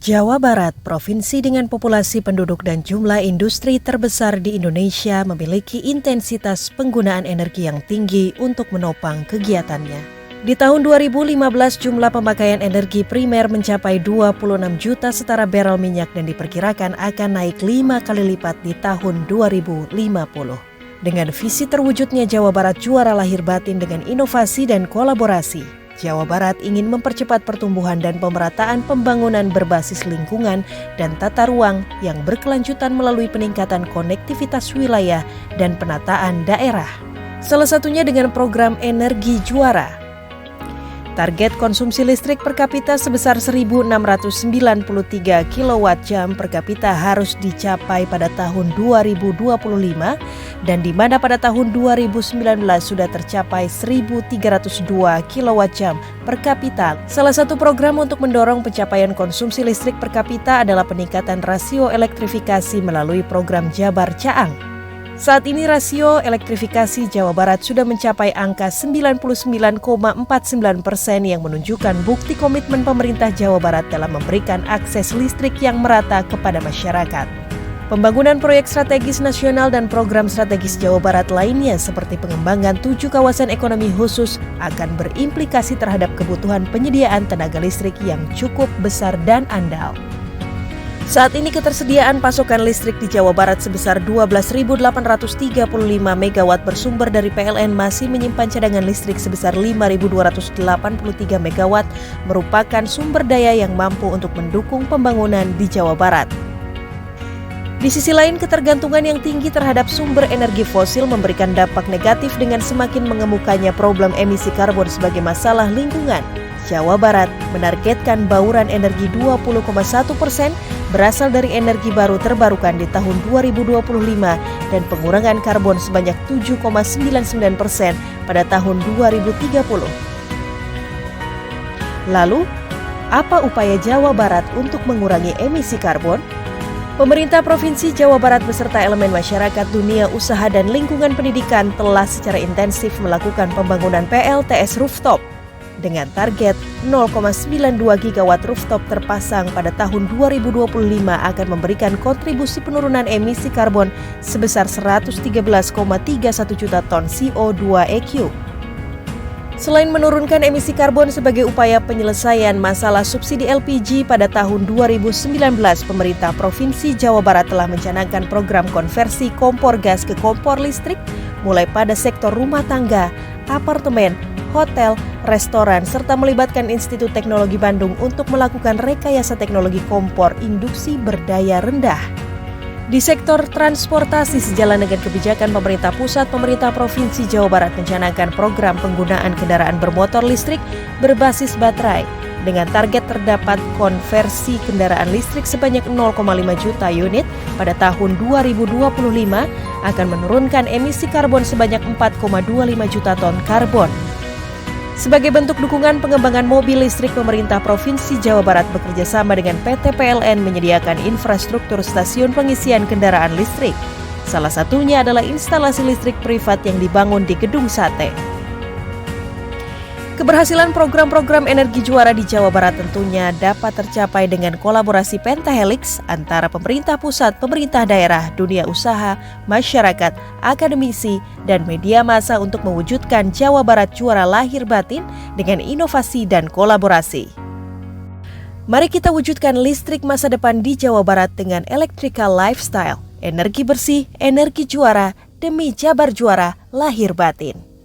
Jawa Barat, provinsi dengan populasi penduduk dan jumlah industri terbesar di Indonesia, memiliki intensitas penggunaan energi yang tinggi untuk menopang kegiatannya. Di tahun 2015, jumlah pemakaian energi primer mencapai 26 juta setara barel minyak dan diperkirakan akan naik 5 kali lipat di tahun 2050. Dengan visi terwujudnya Jawa Barat juara lahir batin dengan inovasi dan kolaborasi, Jawa Barat ingin mempercepat pertumbuhan dan pemerataan pembangunan berbasis lingkungan dan tata ruang yang berkelanjutan melalui peningkatan konektivitas wilayah dan penataan daerah. Salah satunya dengan program Energi Juara. Target konsumsi listrik per kapita sebesar 1.693 kWh per kapita harus dicapai pada tahun 2025 dan di mana pada tahun 2019 sudah tercapai 1.302 kWh per kapita. Salah satu program untuk mendorong pencapaian konsumsi listrik per kapita adalah peningkatan rasio elektrifikasi melalui program Jabar Caang. Saat ini rasio elektrifikasi Jawa Barat sudah mencapai angka 99,49% yang menunjukkan bukti komitmen pemerintah Jawa Barat dalam memberikan akses listrik yang merata kepada masyarakat. Pembangunan proyek strategis nasional dan program strategis Jawa Barat lainnya seperti pengembangan 7 kawasan ekonomi khusus akan berimplikasi terhadap kebutuhan penyediaan tenaga listrik yang cukup besar dan andal. Saat ini ketersediaan pasokan listrik di Jawa Barat sebesar 12.835 MW bersumber dari PLN masih menyimpan cadangan listrik sebesar 5.283 MW merupakan sumber daya yang mampu untuk mendukung pembangunan di Jawa Barat. Di sisi lain, ketergantungan yang tinggi terhadap sumber energi fosil memberikan dampak negatif dengan semakin mengemukannya problem emisi karbon sebagai masalah lingkungan. Jawa Barat menargetkan bauran energi 20,1% berasal dari energi baru terbarukan di tahun 2025 dan pengurangan karbon sebanyak 7,99% pada tahun 2030. Lalu, apa upaya Jawa Barat untuk mengurangi emisi karbon? Pemerintah Provinsi Jawa Barat beserta elemen masyarakat, dunia usaha dan lingkungan pendidikan telah secara intensif melakukan pembangunan PLTS rooftop. Dengan target 0,92 gigawatt rooftop terpasang pada tahun 2025 akan memberikan kontribusi penurunan emisi karbon sebesar 113,31 juta ton CO2 EQ. Selain menurunkan emisi karbon sebagai upaya penyelesaian masalah subsidi LPG pada tahun 2019, pemerintah Provinsi Jawa Barat telah mencanangkan program konversi kompor gas ke kompor listrik mulai pada sektor rumah tangga, apartemen, hotel, restoran, serta melibatkan Institut Teknologi Bandung untuk melakukan rekayasa teknologi kompor induksi berdaya rendah. Di sektor transportasi, sejalan dengan kebijakan pemerintah pusat, pemerintah Provinsi Jawa Barat mencanangkan program penggunaan kendaraan bermotor listrik berbasis baterai. Dengan target terdapat konversi kendaraan listrik sebanyak 0,5 juta unit pada tahun 2025 akan menurunkan emisi karbon sebanyak 4,25 juta ton karbon. Sebagai bentuk dukungan pengembangan mobil listrik, pemerintah Provinsi Jawa Barat bekerja sama dengan PT PLN menyediakan infrastruktur stasiun pengisian kendaraan listrik. Salah satunya adalah instalasi listrik privat yang dibangun di Gedung Sate. Keberhasilan program-program energi juara di Jawa Barat tentunya dapat tercapai dengan kolaborasi pentahelix antara pemerintah pusat, pemerintah daerah, dunia usaha, masyarakat, akademisi, dan media massa untuk mewujudkan Jawa Barat juara lahir batin dengan inovasi dan kolaborasi. Mari kita wujudkan listrik masa depan di Jawa Barat dengan electrical lifestyle, energi bersih, energi juara, demi Jabar juara lahir batin.